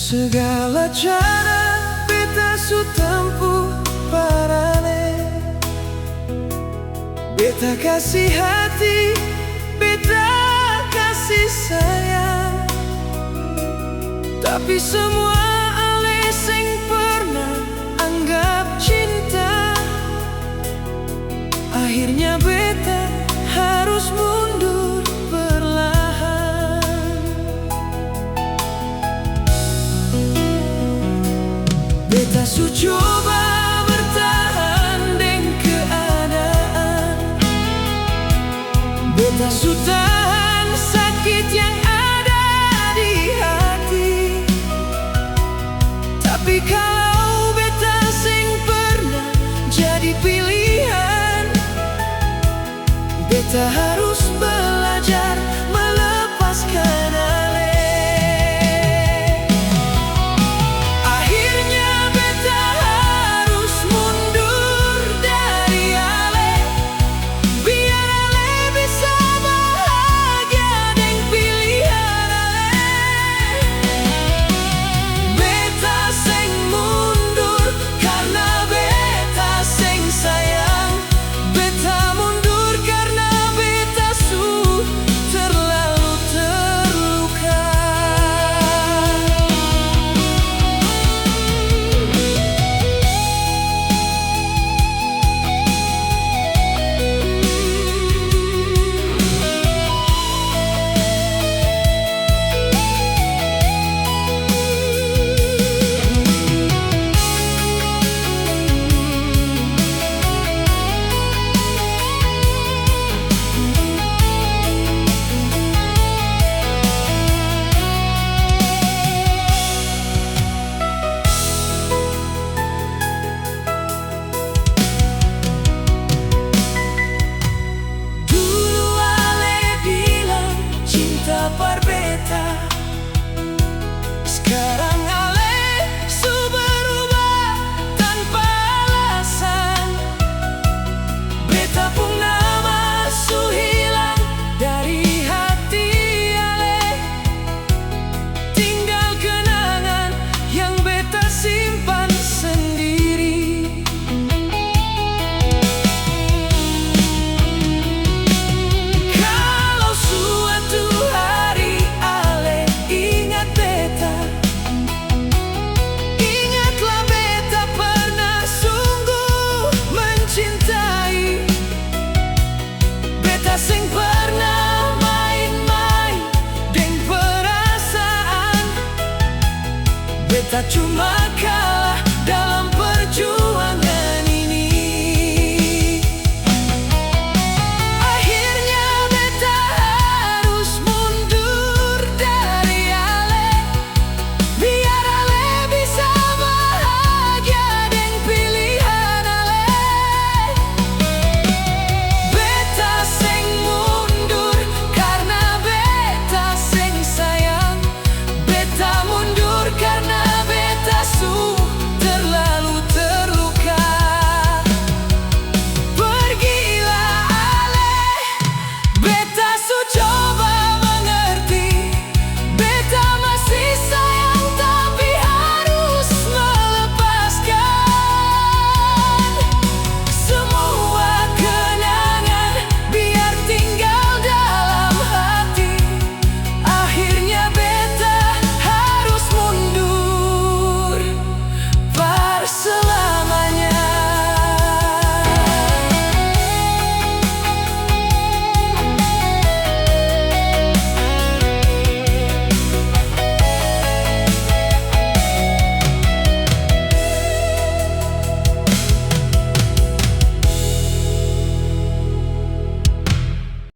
Segala cara beta su tempuh parane, beta kasih hati, beta kasih sayang. Tapi semua ale sing pernah anggap cinta, akhirnya beta harus mundur perlahan. Beta su coba bertahan dengan keadaan, beta su tahan sakit yang ada di hati. Tapi kalau beta sing pernah jadi pilihan, beta harus belajar melepaskan ale. Akhirnya beta harus mundur dari ale, biar ale bisa bahagia dengan pilihan ale. Beta sing mundur karena beta sing sayang, beta mundur karena beta su terlalu terluka. Dulu ale bilang cinta par beta, sekarang ale su berubah tanpa alasan. Beta pun nama su hilang dari hati ale, tinggal kenangan yang beta simpan sendiri. Kalau suatu hari ale ingat beta, ingatlah beta pernah sungguh mencintai. Beta sing pernah main-main dengan perasaan, beta cuma